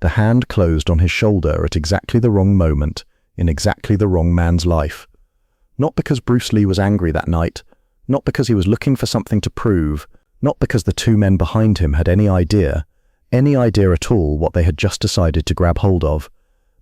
The hand closed on his shoulder at exactly the wrong moment, in exactly the wrong man's life. Not because Bruce Lee was angry that night, not because he was looking for something to prove, not because the two men behind him had any idea at all what they had just decided to grab hold of.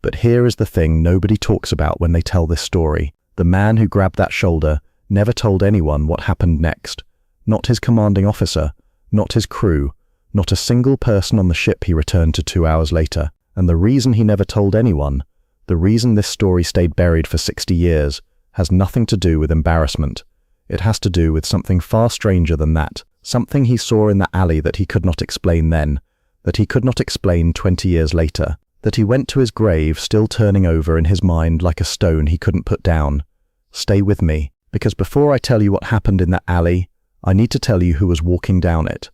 But here is the thing nobody talks about when they tell this story. The man who grabbed that shoulder never told anyone what happened next. Not his commanding officer, not his crew, not a single person on the ship he returned to 2 hours later. And the reason he never told anyone, the reason this story stayed buried for 60 years, has nothing to do with embarrassment. It has to do with something far stranger than that, something he saw in the alley that he could not explain then, that he could not explain 20 years later, that he went to his grave still turning over in his mind like a stone he couldn't put down. Stay with me, because before I tell you what happened in that alley, I need to tell you who was walking down it.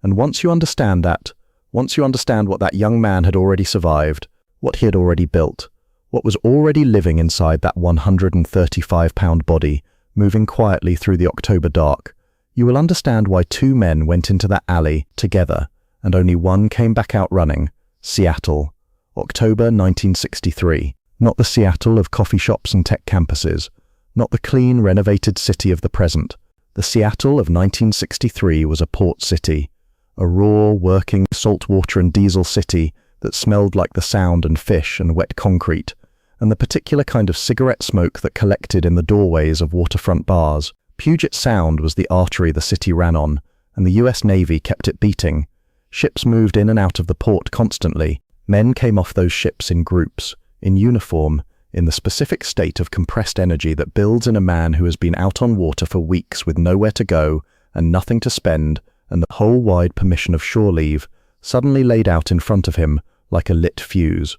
And once you understand that, once you understand what that young man had already survived, what he had already built, what was already living inside that 135-pound body, moving quietly through the October dark, you will understand why two men went into that alley together, and only one came back out running. Seattle, October 1963. Not the Seattle of coffee shops and tech campuses, not the clean, renovated city of the present. The Seattle of 1963 was a port city, a raw, working, saltwater and diesel city that smelled like the sound and fish and wet concrete, and the particular kind of cigarette smoke that collected in the doorways of waterfront bars. Puget Sound was the artery the city ran on, and the US Navy kept it beating. Ships moved in and out of the port constantly. Men came off those ships in groups, in uniform, in the specific state of compressed energy that builds in a man who has been out on water for weeks with nowhere to go and nothing to spend, and the whole wide permission of shore leave suddenly laid out in front of him like a lit fuse.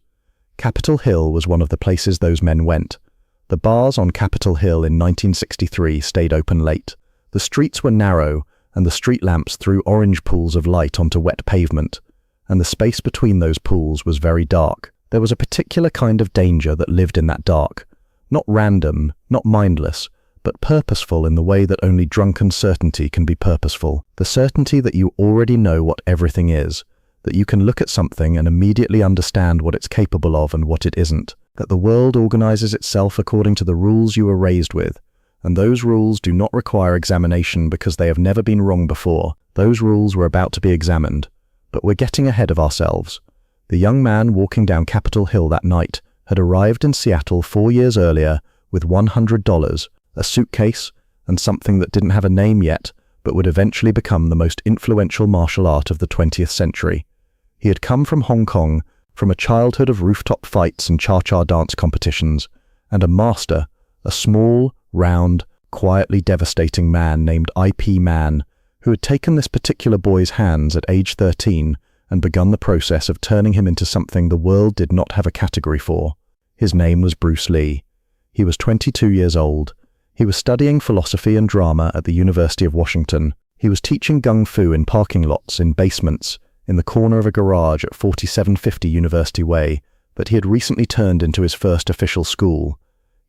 Capitol Hill was one of the places those men went. The bars on Capitol Hill in 1963 stayed open late. The streets were narrow, and the street lamps threw orange pools of light onto wet pavement, and the space between those pools was very dark. There was a particular kind of danger that lived in that dark, not random, not mindless, but purposeful in the way that only drunken certainty can be purposeful. The certainty that you already know what everything is, that you can look at something and immediately understand what it's capable of and what it isn't, that the world organizes itself according to the rules you were raised with, and those rules do not require examination because they have never been wrong before. Those rules were about to be examined, but we're getting ahead of ourselves. The young man walking down Capitol Hill that night had arrived in Seattle 4 years earlier with $100, a suitcase, and something that didn't have a name yet, but would eventually become the most influential martial art of the 20th century. He had come from Hong Kong, from a childhood of rooftop fights and cha-cha dance competitions, and a master, a small, round, quietly devastating man named IP Man, who had taken this particular boy's hands at age 13 and begun the process of turning him into something the world did not have a category for. His name was Bruce Lee. He was 22 years old. He was studying philosophy and drama at the University of Washington. He was teaching gung fu in parking lots, in basements, in the corner of a garage at 4750 University Way, but he had recently turned into his first official school.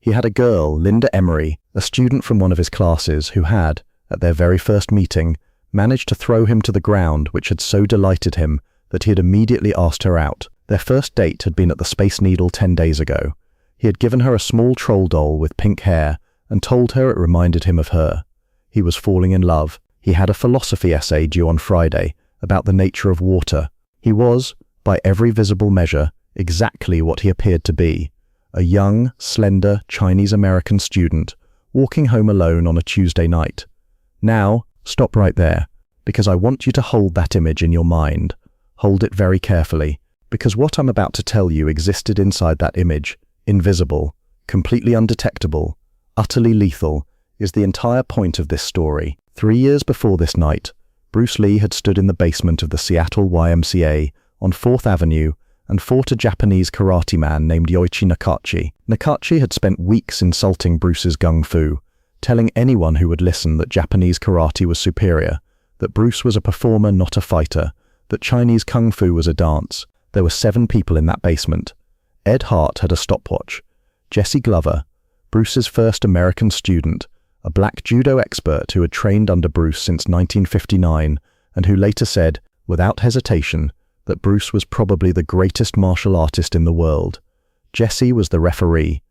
He had a girl, Linda Emery, a student from one of his classes, who had, at their very first meeting, managed to throw him to the ground, which had so delighted him that he had immediately asked her out. Their first date had been at the Space Needle 10 days ago. He had given her a small troll doll with pink hair and told her it reminded him of her. He was falling in love. He had a philosophy essay due on Friday about the nature of water. He was, by every visible measure, exactly what he appeared to be, a young, slender Chinese-American student walking home alone on a Tuesday night. Now, stop right there, because I want you to hold that image in your mind. Hold it very carefully, because what I'm about to tell you existed inside that image, invisible, completely undetectable, utterly lethal, is the entire point of this story. 3 years before this night, Bruce Lee had stood in the basement of the Seattle YMCA on 4th Avenue and fought a Japanese karate man named Yoichi Nakachi. Nakachi had spent weeks insulting Bruce's gung fu, telling anyone who would listen that Japanese karate was superior, that Bruce was a performer, not a fighter, that Chinese kung fu was a dance. There were 7 people in that basement. Ed Hart had a stopwatch. Jesse Glover, Bruce's first American student, a black judo expert who had trained under Bruce since 1959 and who later said, without hesitation, that Bruce was probably the greatest martial artist in the world. Jesse was the referee.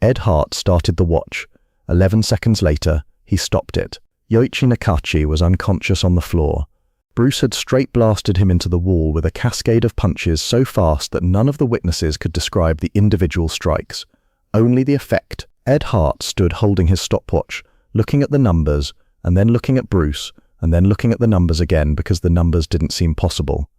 Ed Hart started the watch. 11 seconds later, he stopped it. Yoichi Nakachi was unconscious on the floor. Bruce had straight blasted him into the wall with a cascade of punches so fast that none of the witnesses could describe the individual strikes, only the effect. Ed Hart stood holding his stopwatch, looking at the numbers, and then looking at Bruce, and then looking at the numbers again because the numbers didn't seem possible.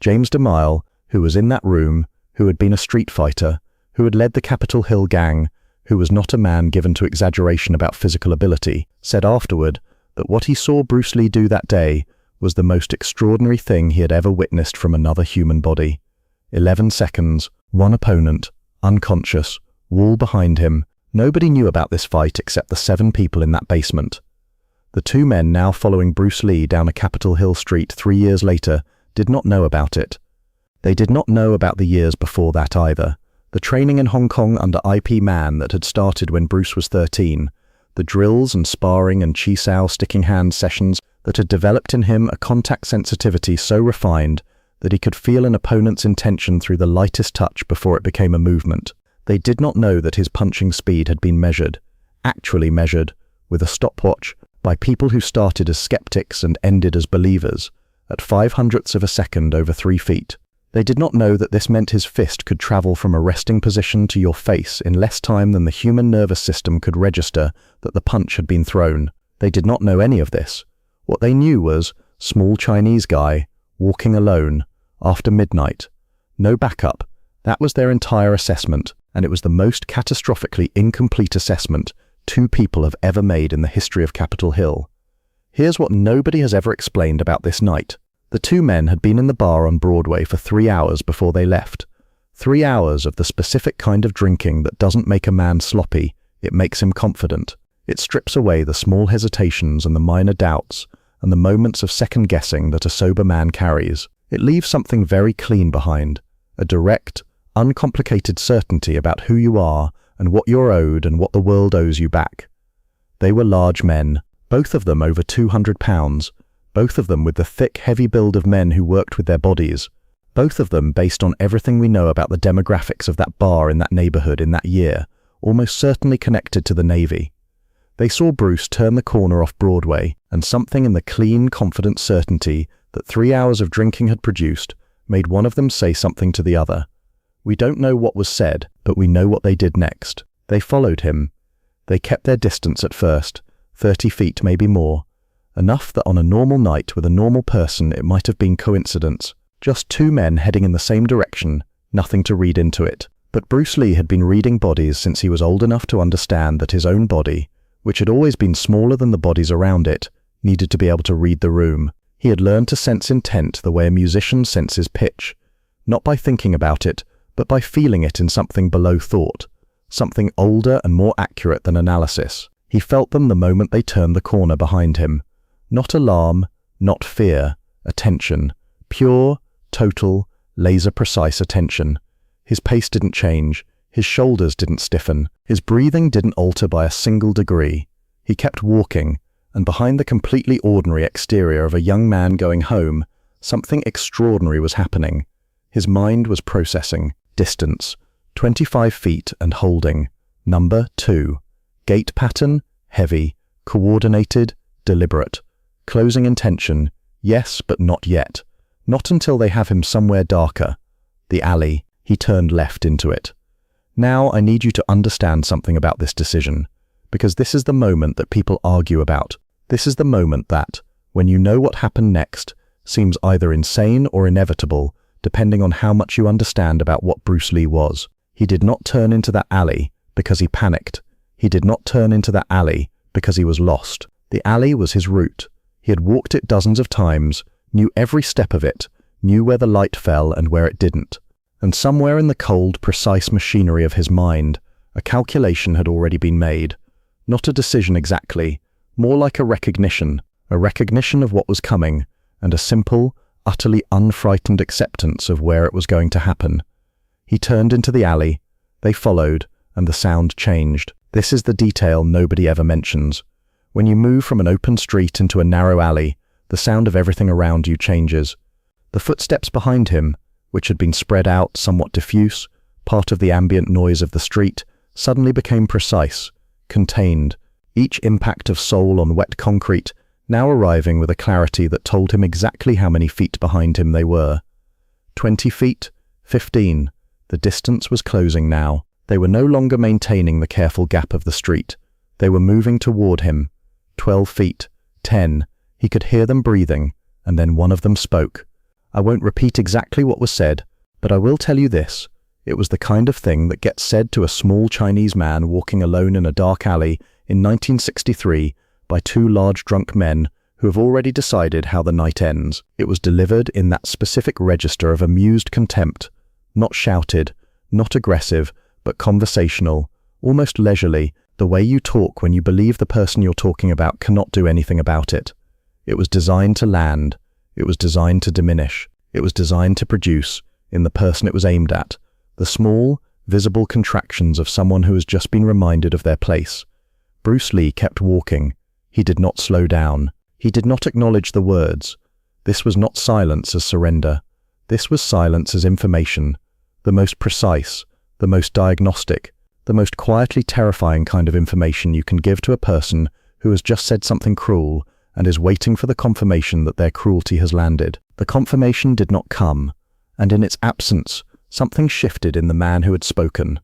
James DeMille, who was in that room, who had been a street fighter, who had led the Capitol Hill gang, who was not a man given to exaggeration about physical ability, said afterward that what he saw Bruce Lee do that day was the most extraordinary thing he had ever witnessed from another human body. 11 seconds, one opponent, unconscious, wall behind him. Nobody knew about this fight except the 7 people in that basement. The 2 men now following Bruce Lee down a Capitol Hill street 3 years later did not know about it. They did not know about the years before that either. The training in Hong Kong under IP Man that had started when Bruce was 13, the drills and sparring and chi sao sticking hand sessions that had developed in him a contact sensitivity so refined that he could feel an opponent's intention through the lightest touch before it became a movement. They did not know that his punching speed had been measured, actually measured, with a stopwatch, by people who started as skeptics and ended as believers, at 0.05 of a second over 3 feet. They did not know that this meant his fist could travel from a resting position to your face in less time than the human nervous system could register that the punch had been thrown. They did not know any of this. What they knew was, small Chinese guy, walking alone, after midnight. No backup. That was their entire assessment, and it was the most catastrophically incomplete assessment 2 people have ever made in the history of Capitol Hill. Here's what nobody has ever explained about this night. The 2 men had been in the bar on Broadway for 3 hours before they left. 3 hours of the specific kind of drinking that doesn't make a man sloppy, it makes him confident. It strips away the small hesitations and the minor doubts, and the moments of second-guessing that a sober man carries. It leaves something very clean behind, a direct, uncomplicated certainty about who you are and what you're owed and what the world owes you back. They were large men, both of them over 200 pounds, both of them with the thick, heavy build of men who worked with their bodies, both of them based on everything we know about the demographics of that bar in that neighborhood in that year, almost certainly connected to the Navy. They saw Bruce turn the corner off Broadway, and something in the clean, confident certainty that 3 hours of drinking had produced made one of them say something to the other. We don't know what was said, but we know what they did next. They followed him. They kept their distance at first, 30 feet, maybe more. Enough that on a normal night with a normal person it might have been coincidence. Just 2 men heading in the same direction, nothing to read into it. But Bruce Lee had been reading bodies since he was old enough to understand that his own body, which had always been smaller than the bodies around it, needed to be able to read the room. He had learned to sense intent the way a musician senses pitch, not by thinking about it, but by feeling it in something below thought, something older and more accurate than analysis. He felt them the moment they turned the corner behind him. Not alarm, not fear, attention, pure, total, laser-precise attention. His pace didn't change, his shoulders didn't stiffen, his breathing didn't alter by a single degree. He kept walking, and behind the completely ordinary exterior of a young man going home, something extraordinary was happening. His mind was processing. Distance, 25 feet and holding. Number 2. Gait pattern, heavy, coordinated, deliberate. Closing intention, yes, but not yet. Not until they have him somewhere darker. The alley. He turned left into it. Now I need you to understand something about this decision, because this is the moment that people argue about. This is the moment that, when you know what happened next, seems either insane or inevitable, depending on how much you understand about what Bruce Lee was. He did not turn into that alley because he panicked. He did not turn into that alley because he was lost. The alley was his route. He had walked it dozens of times, knew every step of it, knew where the light fell and where it didn't. And somewhere in the cold, precise machinery of his mind, a calculation had already been made. Not a decision exactly, more like a recognition of what was coming, and a simple, utterly unfrightened acceptance of where it was going to happen. He turned into the alley, they followed, and the sound changed. This is the detail nobody ever mentions. When you move from an open street into a narrow alley, the sound of everything around you changes. The footsteps behind him, which had been spread out, somewhat diffuse, part of the ambient noise of the street, suddenly became precise, contained, each impact of sole on wet concrete now arriving with a clarity that told him exactly how many feet behind him they were. 20 feet, 15. The distance was closing now. They were no longer maintaining the careful gap of the street. They were moving toward him. 12 feet, 10. He could hear them breathing, and then one of them spoke. I won't repeat exactly what was said, but I will tell you this. It was the kind of thing that gets said to a small Chinese man walking alone in a dark alley in 1963 by two large drunk men who have already decided how the night ends. It was delivered in that specific register of amused contempt, not shouted, not aggressive, but conversational, almost leisurely, the way you talk when you believe the person you're talking about cannot do anything about it. It was designed to land. It was designed to diminish. It was designed to produce, in the person it was aimed at, the small, visible contractions of someone who has just been reminded of their place. Bruce Lee kept walking. He did not slow down. He did not acknowledge the words. This was not silence as surrender. This was silence as information, the most precise, the most diagnostic, the most quietly terrifying kind of information you can give to a person who has just said something cruel and is waiting for the confirmation that their cruelty has landed. The confirmation did not come, and in its absence, something shifted in the man who had spoken.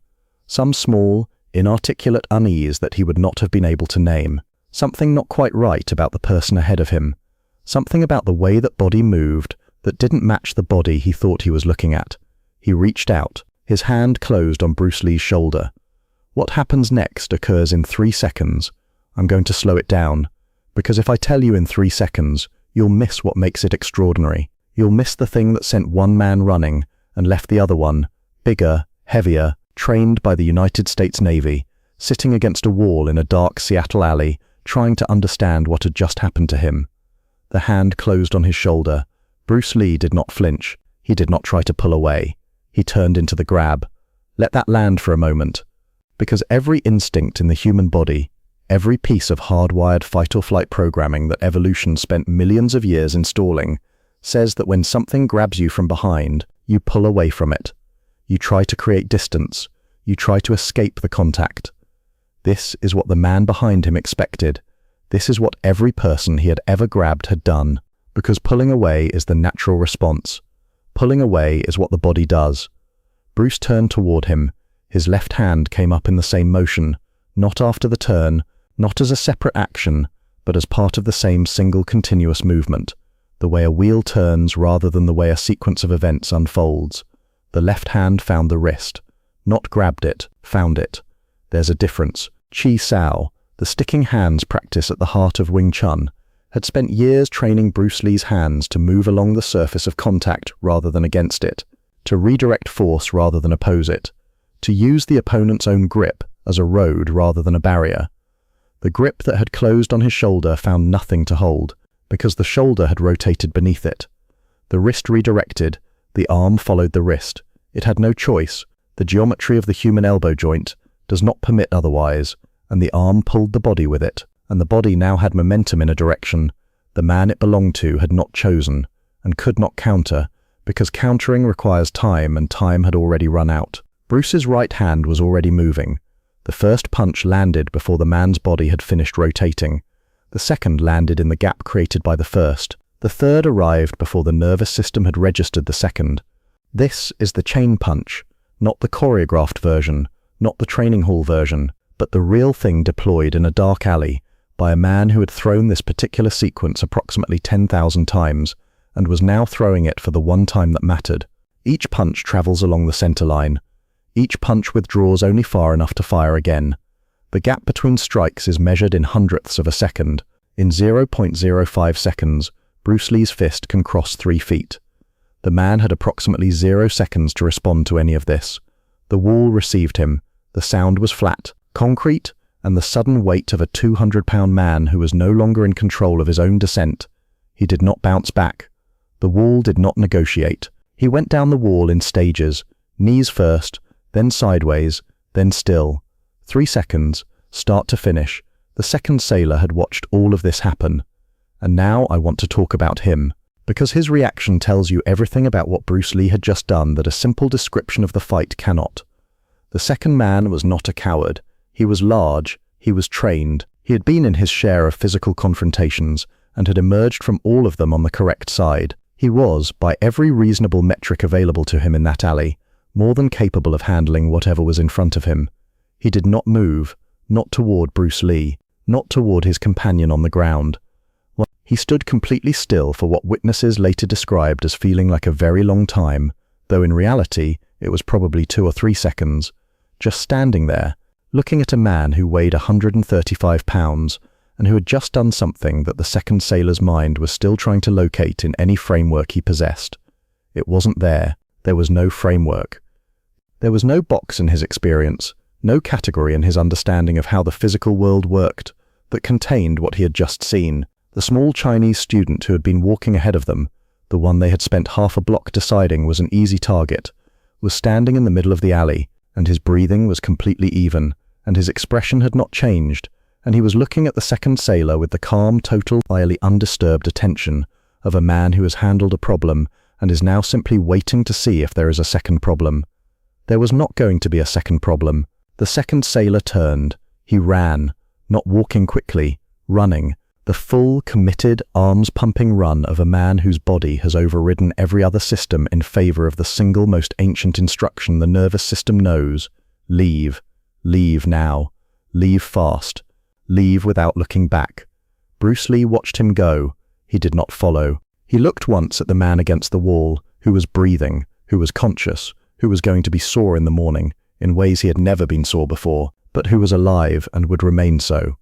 Some small, inarticulate unease that he would not have been able to name. Something not quite right about the person ahead of him. Something about the way that body moved that didn't match the body he thought he was looking at. He reached out. His hand closed on Bruce Lee's shoulder. What happens next occurs in 3 seconds. I'm going to slow it down, because if I tell you in 3 seconds, you'll miss what makes it extraordinary. You'll miss the thing that sent one man running and left the other one, bigger, heavier, trained by the United States Navy, sitting against a wall in a dark Seattle alley, trying to understand what had just happened to him. The hand closed on his shoulder. Bruce Lee did not flinch. He did not try to pull away. He turned into the grab. Let that land for a moment. Because every instinct in the human body, every piece of hardwired fight-or-flight programming that evolution spent millions of years installing, says that when something grabs you from behind, you pull away from it. You try to create distance. You try to escape the contact. This is what the man behind him expected. This is what every person he had ever grabbed had done, because pulling away is the natural response. Pulling away is what the body does. Bruce turned toward him. His left hand came up in the same motion, not after the turn, not as a separate action, but as part of the same single continuous movement, the way a wheel turns rather than the way a sequence of events unfolds. The left hand found the wrist, not grabbed it, found it. There's a difference. Chi Sao, the sticking hands practice at the heart of Wing Chun, had spent years training Bruce Lee's hands to move along the surface of contact rather than against it, to redirect force rather than oppose it, to use the opponent's own grip as a road rather than a barrier. The grip that had closed on his shoulder found nothing to hold, because the shoulder had rotated beneath it. The wrist redirected, the arm followed the wrist. It had no choice. The geometry of the human elbow joint does not permit otherwise, and the arm pulled the body with it, and the body now had momentum in a direction the man it belonged to had not chosen, and could not counter, because countering requires time, and time had already run out. Bruce's right hand was already moving. The first punch landed before the man's body had finished rotating. The second landed in the gap created by the first. The third arrived before the nervous system had registered the second. This is the chain punch, not the choreographed version, not the training hall version, but the real thing deployed in a dark alley by a man who had thrown this particular sequence approximately 10,000 times and was now throwing it for the one time that mattered. Each punch travels along the center line. Each punch withdraws only far enough to fire again. The gap between strikes is measured in hundredths of a second. In 0.05 seconds, Bruce Lee's fist can cross 3 feet. The man had approximately 0 seconds to respond to any of this. The wall received him. The sound was flat, concrete, and the sudden weight of a 200-pound man who was no longer in control of his own descent. He did not bounce back. The wall did not negotiate. He went down the wall in stages, knees first, then sideways, then still. 3 seconds, start to finish. The second sailor had watched all of this happen. And now I want to talk about him, Because his reaction tells you everything about what Bruce Lee had just done that a simple description of the fight cannot. The second man was not a coward. He was large, he was trained, he had been in his share of physical confrontations and had emerged from all of them on the correct side. He was, by every reasonable metric available to him in that alley, more than capable of handling whatever was in front of him. He did not move, not toward Bruce Lee, not toward his companion on the ground. He stood completely still for what witnesses later described as feeling like a very long time, though in reality it was probably 2 or 3 seconds, just standing there, looking at a man who weighed 135 pounds and who had just done something that the second sailor's mind was still trying to locate in any framework he possessed. It wasn't there. There was no framework. There was no box in his experience, no category in his understanding of how the physical world worked that contained what he had just seen. The small Chinese student who had been walking ahead of them, the one they had spent half a block deciding was an easy target, was standing in the middle of the alley, and his breathing was completely even, and his expression had not changed, and he was looking at the second sailor with the calm, total, entirely undisturbed attention of a man who has handled a problem and is now simply waiting to see if there is a second problem. There was not going to be a second problem. The second sailor turned. He ran, not walking quickly, running, the full, committed, arms-pumping run of a man whose body has overridden every other system in favor of the single most ancient instruction the nervous system knows: leave. Leave now. Leave fast. Leave without looking back. Bruce Lee watched him go. He did not follow. He looked once at the man against the wall, who was breathing, who was conscious, who was going to be sore in the morning, in ways he had never been sore before, but who was alive and would remain so.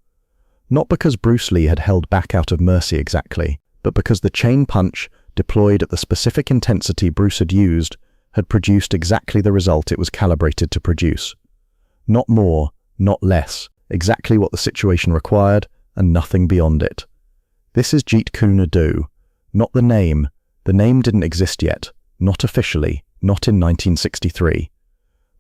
Not because Bruce Lee had held back out of mercy exactly, but because the chain punch, deployed at the specific intensity Bruce had used, had produced exactly the result it was calibrated to produce. Not more, not less, exactly what the situation required, and nothing beyond it. This is Jeet Kune Do. Not the name. The name didn't exist yet, not officially, not in 1963.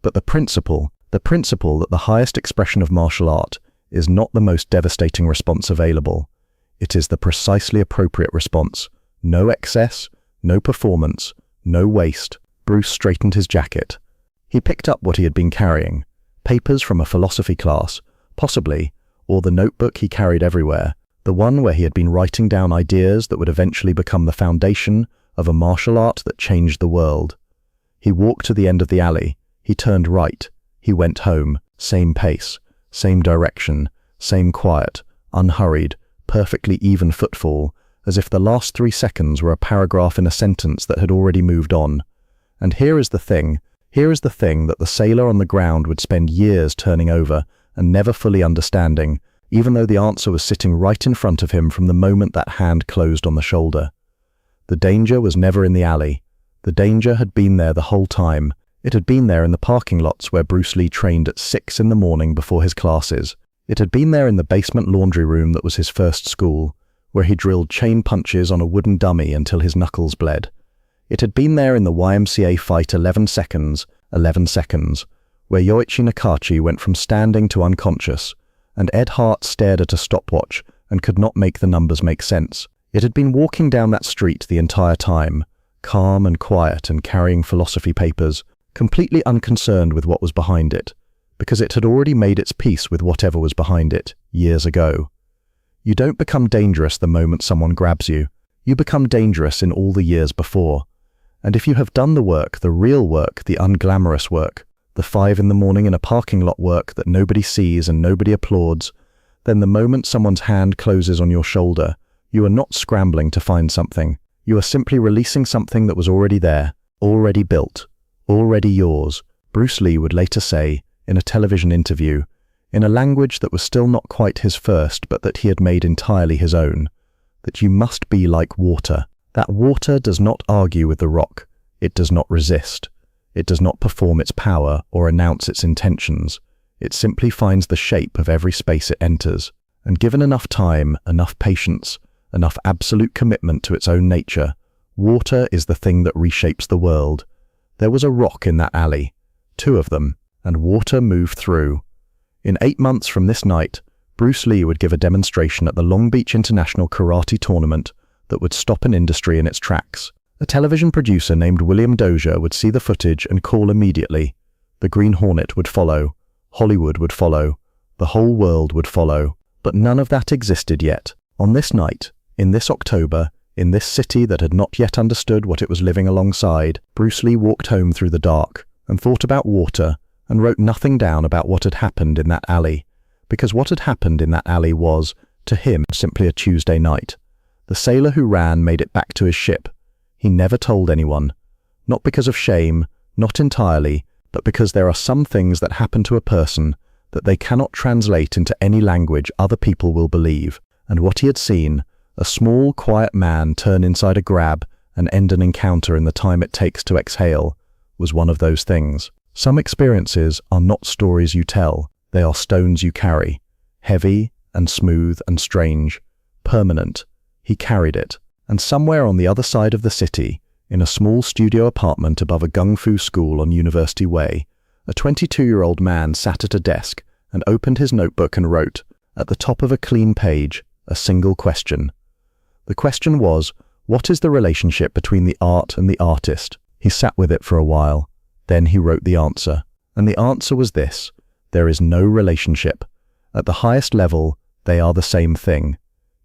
But the principle that the highest expression of martial art is not the most devastating response available. It is the precisely appropriate response. No excess, no performance, no waste. Bruce straightened his jacket. He picked up what he had been carrying. Papers from a philosophy class, possibly, or the notebook he carried everywhere, the one where he had been writing down ideas that would eventually become the foundation of a martial art that changed the world. He walked to the end of the alley. He turned right. He went home. Same pace, same direction, same quiet, unhurried, perfectly even footfall, as if the last 3 seconds were a paragraph in a sentence that had already moved on. And here is the thing that the sailor on the ground would spend years turning over and never fully understanding, even though the answer was sitting right in front of him from the moment that hand closed on the shoulder. The danger was never in the alley. The danger had been there the whole time. It had been there in the parking lots where Bruce Lee trained at 6 in the morning before his classes. It had been there in the basement laundry room that was his first school, where he drilled chain punches on a wooden dummy until his knuckles bled. It had been there in the YMCA fight 11 seconds, where Yoichi Nakachi went from standing to unconscious, and Ed Hart stared at a stopwatch and could not make the numbers make sense. It had been walking down that street the entire time, calm and quiet and carrying philosophy papers, completely unconcerned with what was behind it, because it had already made its peace with whatever was behind it, years ago. You don't become dangerous the moment someone grabs you. You become dangerous in all the years before. And if you have done the work, the real work, the unglamorous work, the 5 in the morning in a parking lot work that nobody sees and nobody applauds, then the moment someone's hand closes on your shoulder, you are not scrambling to find something. You are simply releasing something that was already there, already built, already yours, Bruce Lee would later say, in a television interview, in a language that was still not quite his first but that he had made entirely his own, that you must be like water. That water does not argue with the rock. It does not resist. It does not perform its power or announce its intentions. It simply finds the shape of every space it enters, and given enough time, enough patience, enough absolute commitment to its own nature, water is the thing that reshapes the world. There was a rock in that alley, 2 of them, and water moved through. In 8 months from this night, Bruce Lee would give a demonstration at the Long Beach International Karate Tournament that would stop an industry in its tracks. A television producer named William Dozier would see the footage and call immediately. The Green Hornet would follow. Hollywood would follow. The whole world would follow. But none of that existed yet. On this night, in this October, in this city that had not yet understood what it was living alongside, Bruce Lee walked home through the dark and thought about water and wrote nothing down about what had happened in that alley. Because what had happened in that alley was, to him, simply a Tuesday night. The sailor who ran made it back to his ship. He never told anyone. Not because of shame, not entirely, but because there are some things that happen to a person that they cannot translate into any language other people will believe. And what he had seen, a small, quiet man turn inside a grab and end an encounter in the time it takes to exhale, was one of those things. Some experiences are not stories you tell, they are stones you carry. Heavy and smooth and strange, permanent. He carried it. And somewhere on the other side of the city, in a small studio apartment above a gung fu school on University Way, a 22-year-old man sat at a desk and opened his notebook and wrote, at the top of a clean page, a single question. The question was, what is the relationship between the art and the artist? He sat with it for a while. Then he wrote the answer. And the answer was this: there is no relationship. At the highest level, they are the same thing.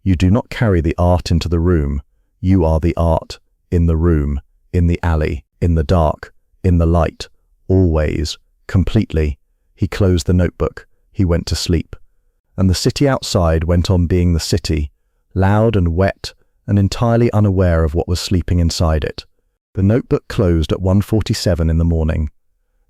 You do not carry the art into the room. You are the art, in the room, in the alley, in the dark, in the light, always, completely. He closed the notebook. He went to sleep. And the city outside went on being the city, loud and wet and entirely unaware of what was sleeping inside it. The notebook closed at 1:47 in the morning.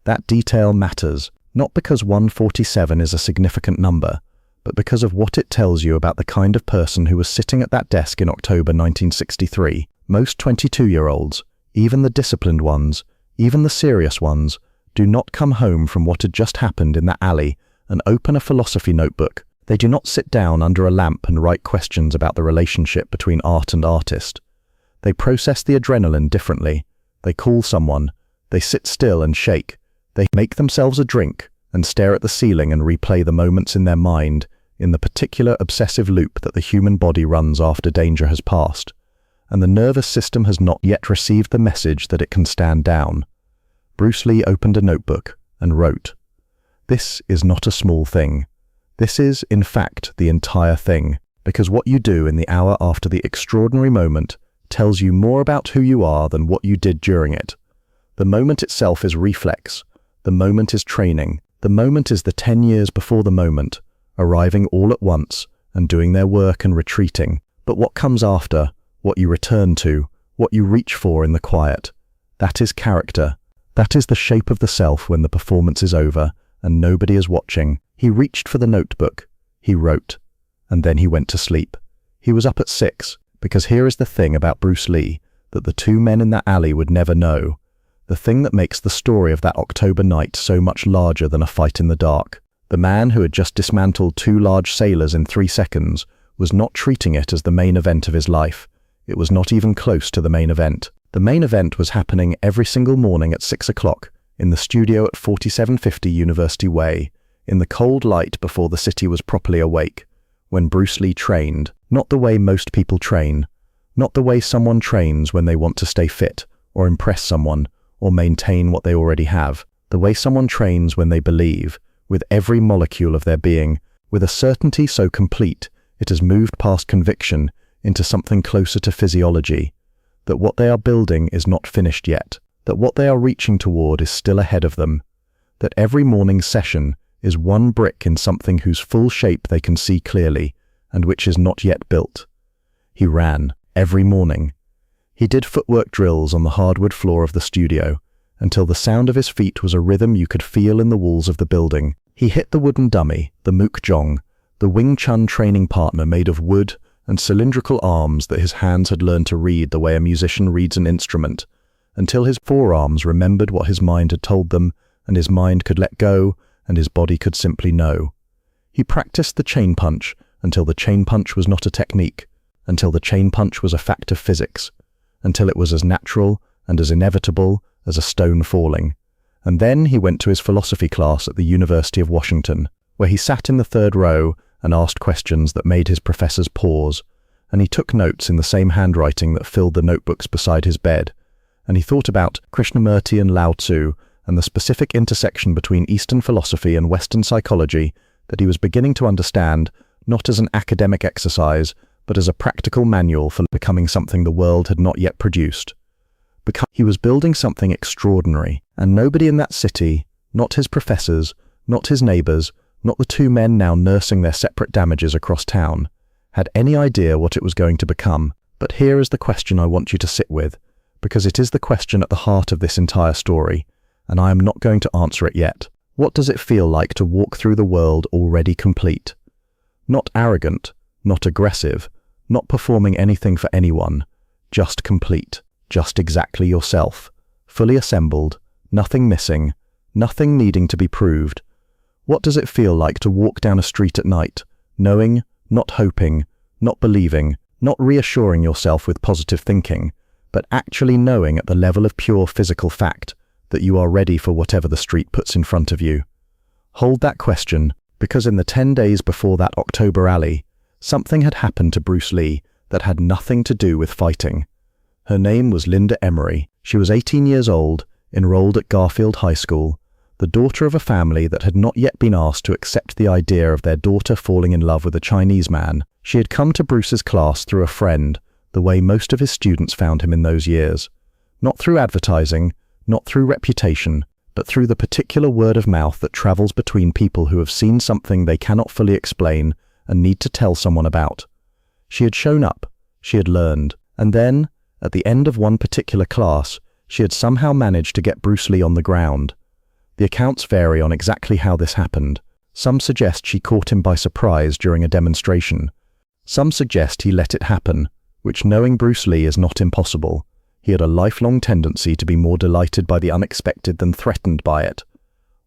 That detail matters, not because 1:47 is a significant number, but because of what it tells you about the kind of person who was sitting at that desk in October 1963. Most 22-year-olds, even the disciplined ones, even the serious ones, do not come home from what had just happened in that alley and open a philosophy notebook. They do not sit down under a lamp and write questions about the relationship between art and artist. They process the adrenaline differently. They call someone. They sit still and shake. They make themselves a drink and stare at the ceiling and replay the moments in their mind in the particular obsessive loop that the human body runs after danger has passed, and the nervous system has not yet received the message that it can stand down. Bruce Lee opened a notebook and wrote, "This is not a small thing. This is, in fact, the entire thing, because what you do in the hour after the extraordinary moment tells you more about who you are than what you did during it. The moment itself is reflex. The moment is training. The moment is the 10 years before the moment, arriving all at once and doing their work and retreating. But what comes after, what you return to, what you reach for in the quiet, that is character. That is the shape of the self when the performance is over and nobody is watching." He reached for the notebook. He wrote. And then he went to sleep. He was up at 6, because here is the thing about Bruce Lee that the two men in that alley would never know. The thing that makes the story of that October night so much larger than a fight in the dark. The man who had just dismantled 2 large sailors in 3 seconds was not treating it as the main event of his life. It was not even close to the main event. The main event was happening every single morning at 6 o'clock in the studio at 4750 University Way, in the cold light before the city was properly awake, when Bruce Lee trained, not the way most people train, not the way someone trains when they want to stay fit, or impress someone, or maintain what they already have, the way someone trains when they believe, with every molecule of their being, with a certainty so complete it has moved past conviction into something closer to physiology, that what they are building is not finished yet, that what they are reaching toward is still ahead of them, that every morning session is one brick in something whose full shape they can see clearly, and which is not yet built. He ran, every morning. He did footwork drills on the hardwood floor of the studio, until the sound of his feet was a rhythm you could feel in the walls of the building. He hit the wooden dummy, the Mook Jong, the Wing Chun training partner made of wood and cylindrical arms that his hands had learned to read the way a musician reads an instrument, until his forearms remembered what his mind had told them, and his mind could let go, and his body could simply know. He practiced the chain punch until the chain punch was not a technique, until the chain punch was a fact of physics, until it was as natural and as inevitable as a stone falling. And then he went to his philosophy class at the University of Washington, where he sat in the 3rd row and asked questions that made his professors pause, and he took notes in the same handwriting that filled the notebooks beside his bed, and he thought about Krishnamurti and Lao Tzu and the specific intersection between Eastern philosophy and Western psychology that he was beginning to understand, not as an academic exercise, but as a practical manual for becoming something the world had not yet produced. Because he was building something extraordinary, and nobody in that city, not his professors, not his neighbors, not the two men now nursing their separate damages across town, had any idea what it was going to become. But here is the question I want you to sit with, because it is the question at the heart of this entire story, and I am not going to answer it yet. What does it feel like to walk through the world already complete? Not arrogant, not aggressive, not performing anything for anyone, just complete, just exactly yourself, fully assembled, nothing missing, nothing needing to be proved. What does it feel like to walk down a street at night, knowing, not hoping, not believing, not reassuring yourself with positive thinking, but actually knowing at the level of pure physical fact that you are ready for whatever the street puts in front of you? Hold that question, because in the 10 days before that October alley, something had happened to Bruce Lee that had nothing to do with fighting. Her name was Linda Emery. She was 18 years old, enrolled at Garfield High School, the daughter of a family that had not yet been asked to accept the idea of their daughter falling in love with a Chinese man. She had come to Bruce's class through a friend, the way most of his students found him in those years. Not through advertising, not through reputation, but through the particular word of mouth that travels between people who have seen something they cannot fully explain and need to tell someone about. She had shown up, she had learned, and then, at the end of one particular class, she had somehow managed to get Bruce Lee on the ground. The accounts vary on exactly how this happened. Some suggest she caught him by surprise during a demonstration. Some suggest he let it happen, which, knowing Bruce Lee, is not impossible. He had a lifelong tendency to be more delighted by the unexpected than threatened by it.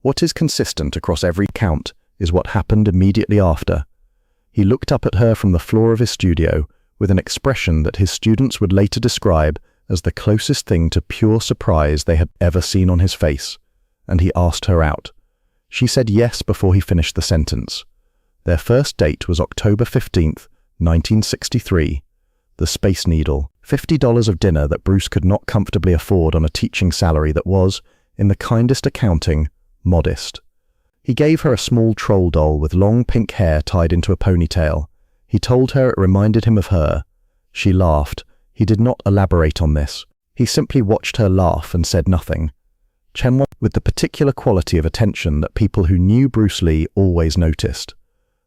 What is consistent across every count is what happened immediately after. He looked up at her from the floor of his studio with an expression that his students would later describe as the closest thing to pure surprise they had ever seen on his face, and he asked her out. She said yes before he finished the sentence. Their first date was October 15th, 1963. The Space Needle, $50 of dinner that Bruce could not comfortably afford on a teaching salary that was, in the kindest accounting, modest. He gave her a small troll doll with long pink hair tied into a ponytail. He told her it reminded him of her. She laughed. He did not elaborate on this. He simply watched her laugh and said nothing. Chun, with the particular quality of attention that people who knew Bruce Lee always noticed.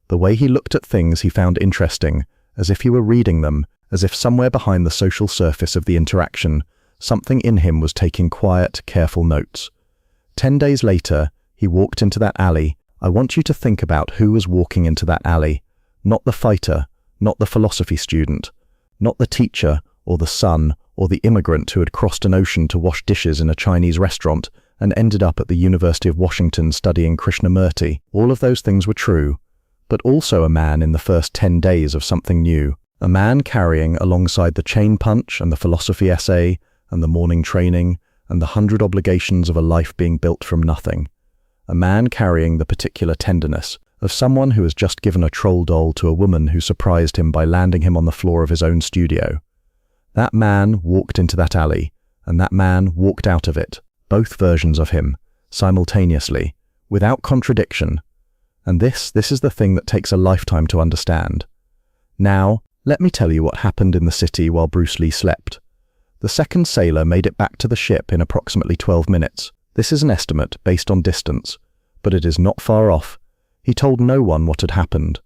The way he looked at things he found interesting, as if he were reading them, as if somewhere behind the social surface of the interaction, something in him was taking quiet, careful notes. 10 days later, he walked into that alley. I want you to think about who was walking into that alley. Not the fighter, not the philosophy student, not the teacher or the son or the immigrant who had crossed an ocean to wash dishes in a Chinese restaurant and ended up at the University of Washington studying Krishnamurti. All of those things were true, but also a man in the first 10 days of something new. A man carrying, alongside the chain punch and the philosophy essay and the morning training and the 100 obligations of a life being built from nothing. A man carrying the particular tenderness of someone who has just given a troll doll to a woman who surprised him by landing him on the floor of his own studio. That man walked into that alley, and that man walked out of it, both versions of him, simultaneously, without contradiction. And this is the thing that takes a lifetime to understand. Now, let me tell you what happened in the city while Bruce Lee slept. The second sailor made it back to the ship in approximately 12 minutes. This is an estimate based on distance, but it is not far off. He told no one what had happened.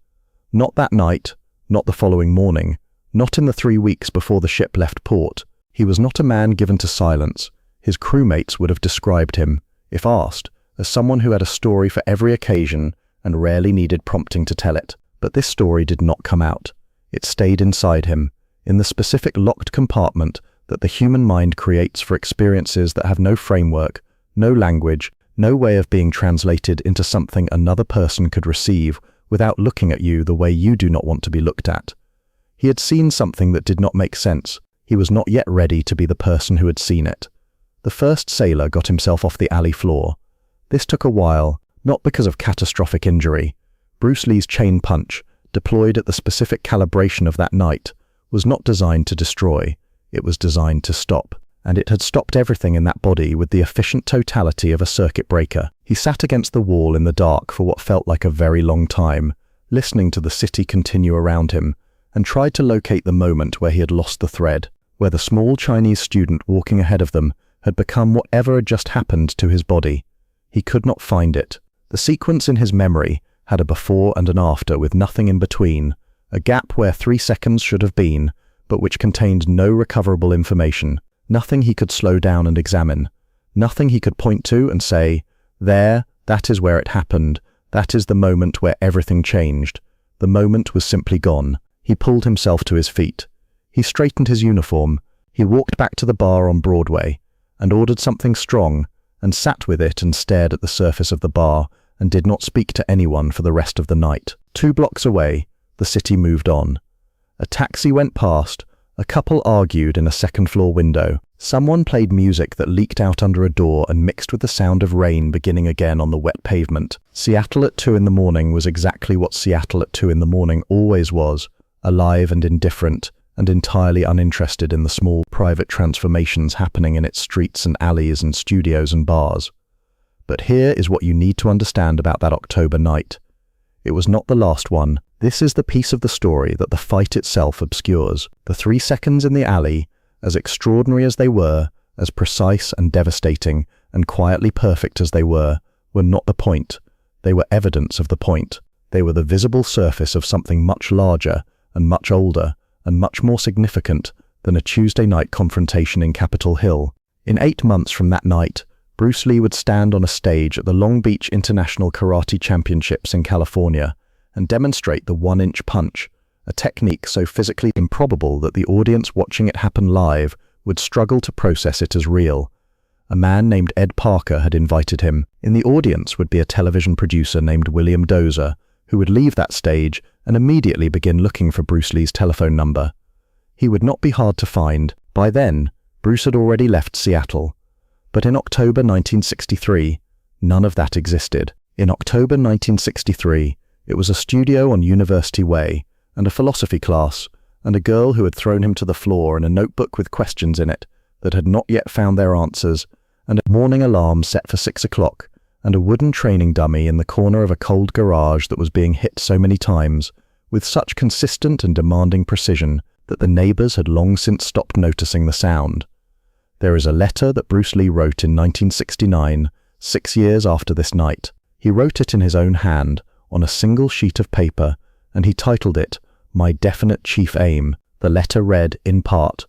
Not that night, not the following morning, not in the 3 weeks before the ship left port. He was not a man given to silence. His crewmates would have described him, if asked, as someone who had a story for every occasion and rarely needed prompting to tell it. But this story did not come out. It stayed inside him, in the specific locked compartment that the human mind creates for experiences that have no framework, no language, no way of being translated into something another person could receive without looking at you the way you do not want to be looked at. He had seen something that did not make sense. He was not yet ready to be the person who had seen it. The first sailor got himself off the alley floor. This took a while, not because of catastrophic injury. Bruce Lee's chain punch, deployed at the specific calibration of that night, was not designed to destroy, it was designed to stop. And it had stopped everything in that body with the efficient totality of a circuit breaker. He sat against the wall in the dark for what felt like a very long time, listening to the city continue around him, and tried to locate the moment where he had lost the thread, where the small Chinese student walking ahead of them had become whatever had just happened to his body. He could not find it. The sequence in his memory had a before and an after with nothing in between, a gap where 3 seconds should have been, but which contained no recoverable information. Nothing he could slow down and examine. Nothing he could point to and say, there, that is where it happened. That is the moment where everything changed. The moment was simply gone. He pulled himself to his feet. He straightened his uniform. He walked back to the bar on Broadway and ordered something strong and sat with it and stared at the surface of the bar and did not speak to anyone for the rest of the night. 2 blocks away, the city moved on. A taxi went past. A couple argued in a second-floor window. Someone played music that leaked out under a door and mixed with the sound of rain beginning again on the wet pavement. Seattle at 2 in the morning was exactly what Seattle at 2 in the morning always was, alive and indifferent, and entirely uninterested in the small private transformations happening in its streets and alleys and studios and bars. But here is what you need to understand about that October night. It was not the last one. This is the piece of the story that the fight itself obscures. The 3 seconds in the alley, as extraordinary as they were, as precise and devastating and quietly perfect as they were not the point. They were evidence of the point. They were the visible surface of something much larger and much older and much more significant than a Tuesday night confrontation in Capitol Hill. In 8 months from that night, Bruce Lee would stand on a stage at the Long Beach International Karate Championships in California and demonstrate the 1-inch punch, a technique so physically improbable that the audience watching it happen live would struggle to process it as real. A man named Ed Parker had invited him. In the audience would be a television producer named William Dozer, who would leave that stage and immediately begin looking for Bruce Lee's telephone number. He would not be hard to find. By then, Bruce had already left Seattle. But in October 1963, none of that existed. In October 1963, it was a studio on University Way, and a philosophy class, and a girl who had thrown him to the floor and a notebook with questions in it that had not yet found their answers, and a morning alarm set for 6 o'clock, and a wooden training dummy in the corner of a cold garage that was being hit so many times, with such consistent and demanding precision that the neighbors had long since stopped noticing the sound. There is a letter that Bruce Lee wrote in 1969, 6 years after this night. He wrote it in his own hand, on a single sheet of paper, and he titled it, My Definite Chief Aim. The letter read, in part,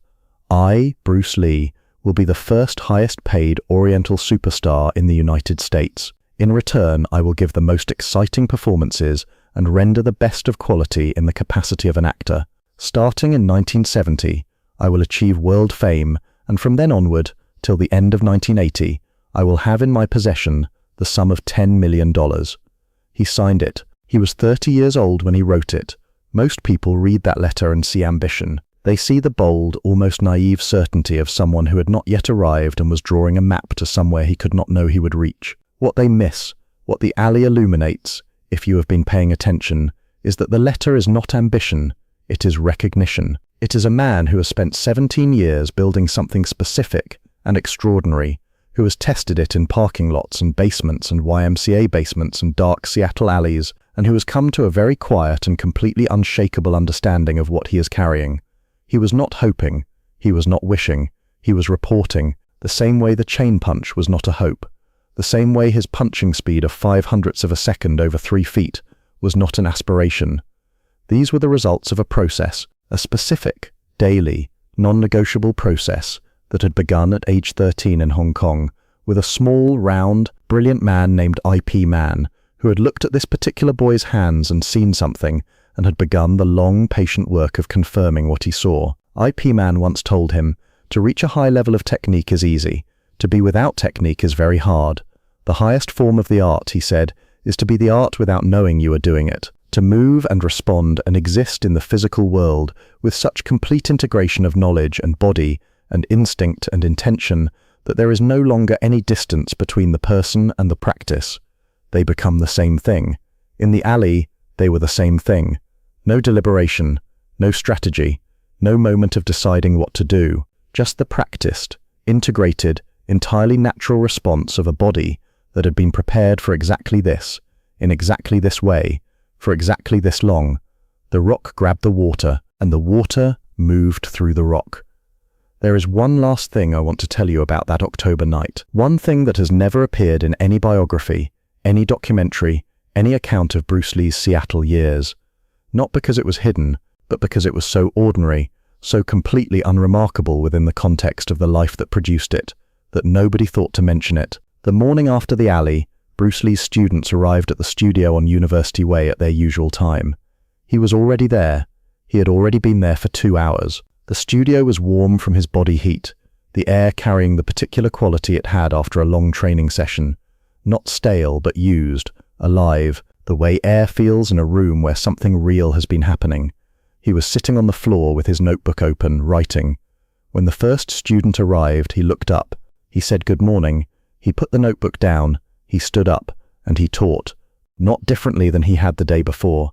I, Bruce Lee, will be the first highest-paid Oriental superstar in the United States. In return, I will give the most exciting performances and render the best of quality in the capacity of an actor. Starting in 1970, I will achieve world fame, and from then onward, till the end of 1980, I will have in my possession the sum of $10 million. He signed it. He was 30 years old when he wrote it. Most people read that letter and see ambition. They see the bold, almost naive certainty of someone who had not yet arrived and was drawing a map to somewhere he could not know he would reach. What they miss, what the alley illuminates, if you have been paying attention, is that the letter is not ambition, it is recognition. It is a man who has spent 17 years building something specific and extraordinary, who has tested it in parking lots and basements and YMCA basements and dark Seattle alleys, and who has come to a very quiet and completely unshakable understanding of what he is carrying. He was not hoping, he was not wishing, he was reporting, the same way the chain punch was not a hope, the same way his punching speed of 0.05 of a second over 3 feet was not an aspiration. These were the results of a process, a specific, daily, non-negotiable process that had begun at age 13 in Hong Kong with a small, round, brilliant man named IP Man who had looked at this particular boy's hands and seen something and had begun the long, patient work of confirming what he saw. IP Man once told him, to reach a high level of technique is easy. To be without technique is very hard. The highest form of the art, he said, is to be the art without knowing you are doing it. To move and respond and exist in the physical world with such complete integration of knowledge and body and instinct and intention that there is no longer any distance between the person and the practice. They become the same thing. In the alley, they were the same thing. No deliberation, no strategy, No moment of deciding what to do, just the practiced, integrated, entirely natural response of a body that had been prepared for exactly this, in exactly this way, for exactly this long. The rock grabbed the water, and the water moved through the rock. There is one last thing I want to tell you about that October night. One thing that has never appeared in any biography, any documentary, any account of Bruce Lee's Seattle years. Not because it was hidden, but because it was so ordinary, so completely unremarkable within the context of the life that produced it, that nobody thought to mention it. The morning after the alley, Bruce Lee's students arrived at the studio on University Way at their usual time. He was already there. He had already been there for 2 hours. The studio was warm from his body heat, the air carrying the particular quality it had after a long training session. Not stale, but used, alive, the way air feels in a room where something real has been happening. He was sitting on the floor with his notebook open, writing. When the first student arrived, he looked up. He said good morning. He put the notebook down. He stood up, and he taught. Not differently than he had the day before.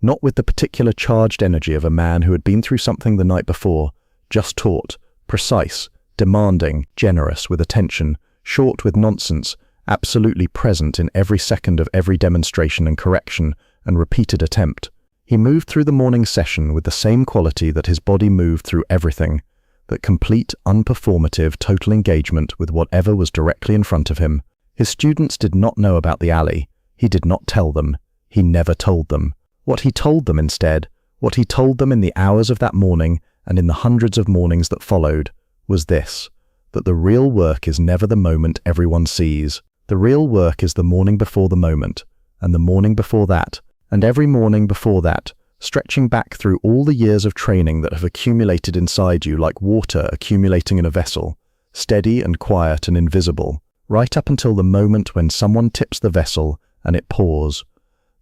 Not with the particular charged energy of a man who had been through something the night before, just taught, precise, demanding, generous with attention, short with nonsense, absolutely present in every second of every demonstration and correction and repeated attempt. He moved through the morning session with the same quality that his body moved through everything, that complete, unperformative, total engagement with whatever was directly in front of him. His students did not know about the alley. He did not tell them. He never told them. What he told them instead, what he told them in the hours of that morning and in the hundreds of mornings that followed, was this, that the real work is never the moment everyone sees. The real work is the morning before the moment, and the morning before that, and every morning before that, stretching back through all the years of training that have accumulated inside you like water accumulating in a vessel, steady and quiet and invisible, right up until the moment when someone tips the vessel and it pours.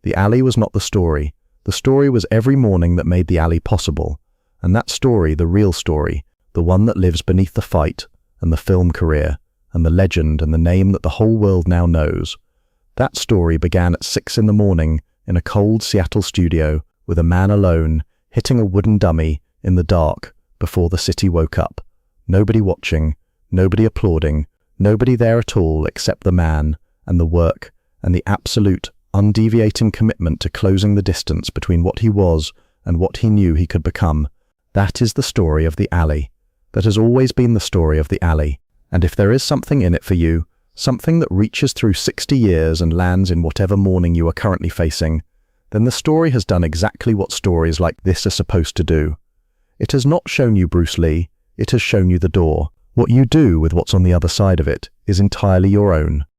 The alley was not the story. The story was every morning that made the alley possible. And that story, the real story, the one that lives beneath the fight and the film career and the legend and the name that the whole world now knows. That story began at 6 in the morning in a cold Seattle studio with a man alone, hitting a wooden dummy in the dark before the city woke up. Nobody watching, nobody applauding, nobody there at all except the man and the work and the absolute, undeviating commitment to closing the distance between what he was and what he knew he could become. That is the story of the alley. That has always been the story of the alley. And if there is something in it for you, something that reaches through 60 years and lands in whatever morning you are currently facing, then the story has done exactly what stories like this are supposed to do. It has not shown you Bruce Lee, it has shown you the door. What you do with what's on the other side of it is entirely your own.